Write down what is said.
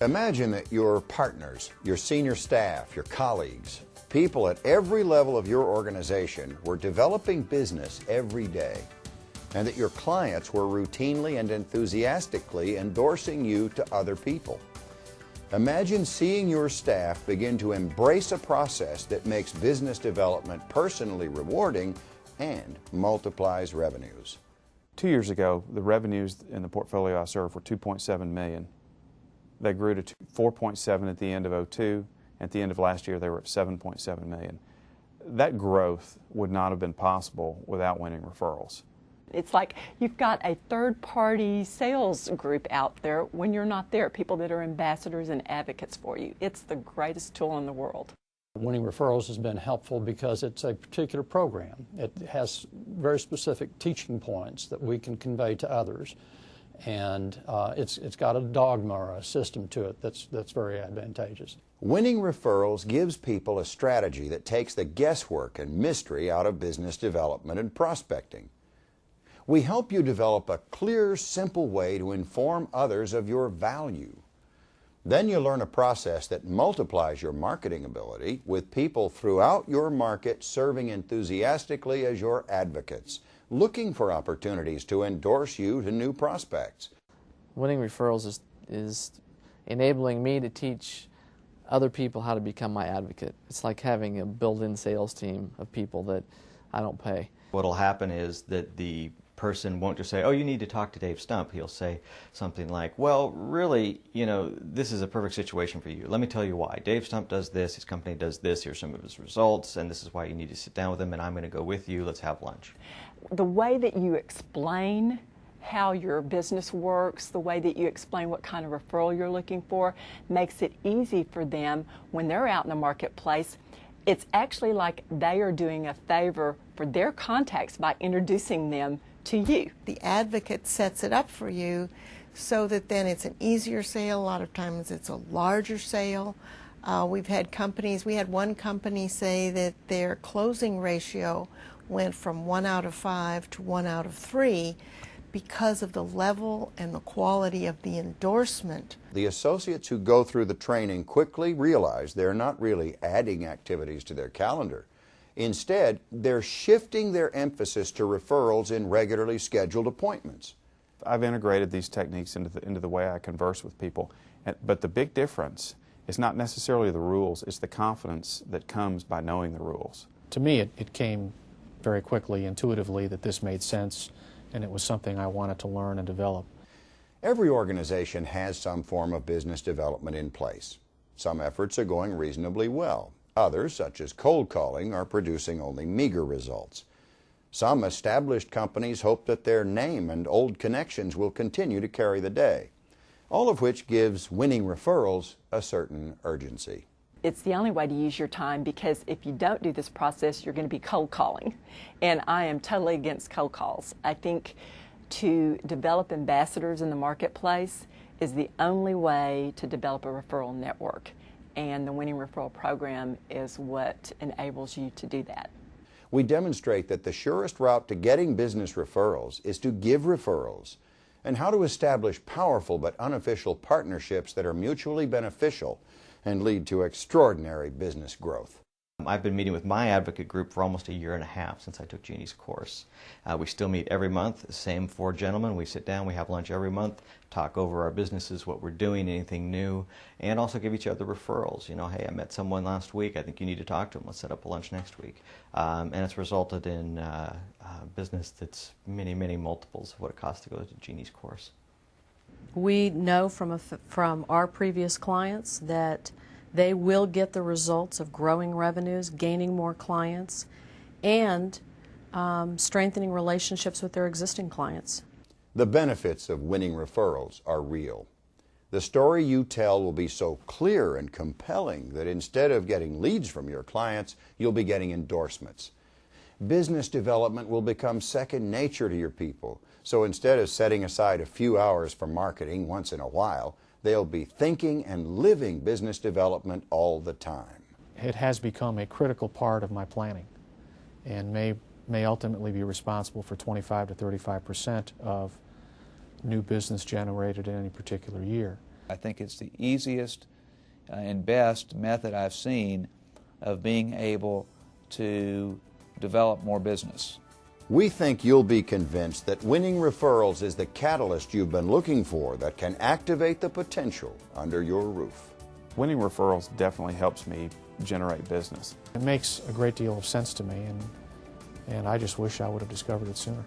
Imagine that your partners, your senior staff, your colleagues, people at every level of your organization were developing business every day, and that your clients were routinely and enthusiastically endorsing you to other people. Imagine seeing your staff begin to embrace a process that makes business development personally rewarding and multiplies revenues. 2 years ago, the revenues in the portfolio I served were $2.7 million. They grew to 4.7 at the end of '02. At the end of last year, they were at 7.7 million. That growth would not have been possible without winning referrals. It's like you've got a third-party sales group out there when you're not there, people that are ambassadors and advocates for you. It's the greatest tool in the world. Winning referrals has been helpful because it's a particular program. It has very specific teaching points that we can convey to others. And it's got a dogma or a system to it that's very advantageous. Winning referrals gives people a strategy that takes the guesswork and mystery out of business development and prospecting. We help you develop a clear, simple way to inform others of your value. Then you learn a process that multiplies your marketing ability with people throughout your market serving enthusiastically as your advocates, looking for opportunities to endorse you to new prospects. Winning referrals is enabling me to teach other people how to become my advocate. It's like having a built-in sales team of people that I don't pay. What'll happen is that the person won't just say, oh, you need to talk to Dave Stump. He'll say something like, well, really, this is a perfect situation for you. Let me tell you why. Dave Stump does this, his company does this, here's some of his results, and this is why you need to sit down with him, and I'm going to go with you. Let's have lunch. The way that you explain how your business works, the way that you explain what kind of referral you're looking for, makes it easy for them when they're out in the marketplace. It's actually like they are doing a favor for their contacts by introducing them to you. The advocate sets it up for you so that then it's an easier sale. A lot of times it's a larger sale. We had one company say that their closing ratio went from 1 out of 5 to 1 out of 3 because of the level and the quality of the endorsement. The associates who go through the training quickly realize they're not really adding activities to their calendar. Instead, they're shifting their emphasis to referrals in regularly scheduled appointments. I've integrated these techniques into the way I converse with people, but the big difference is not necessarily the rules, it's the confidence that comes by knowing the rules. To me, it came very quickly, intuitively, that this made sense, and it was something I wanted to learn and develop. Every organization has some form of business development in place. Some efforts are going reasonably well. Others, such as cold calling, are producing only meager results. Some established companies hope that their name and old connections will continue to carry the day, all of which gives winning referrals a certain urgency. It's the only way to use your time, because if you don't do this process, you're going to be cold calling. And I am totally against cold calls. I think to develop ambassadors in the marketplace is the only way to develop a referral network. And the Winning Referral Program is what enables you to do that. We demonstrate that the surest route to getting business referrals is to give referrals, and how to establish powerful but unofficial partnerships that are mutually beneficial and lead to extraordinary business growth. I've been meeting with my advocate group for almost 1.5 years since I took Jeannie's course. We still meet every month, same 4 gentlemen. We sit down, we have lunch every month, talk over our businesses, what we're doing, anything new, and also give each other referrals. Hey, I met someone last week, I think you need to talk to them, let's set up a lunch next week. And it's resulted in business that's many, many multiples of what it costs to go to Jeannie's course. We know from our previous clients that they will get the results of growing revenues, gaining more clients, and strengthening relationships with their existing clients. The benefits of winning referrals are real. The story you tell will be so clear and compelling that instead of getting leads from your clients, you'll be getting endorsements. Business development will become second nature to your people. So instead of setting aside a few hours for marketing once in a while, they'll be thinking and living business development all the time. It has become a critical part of my planning, and may ultimately be responsible for 25 to 35% of new business generated in any particular year. I think it's the easiest and best method I've seen of being able to develop more business. We think you'll be convinced that winning referrals is the catalyst you've been looking for that can activate the potential under your roof. Winning referrals definitely helps me generate business. It makes a great deal of sense to me, and I just wish I would have discovered it sooner.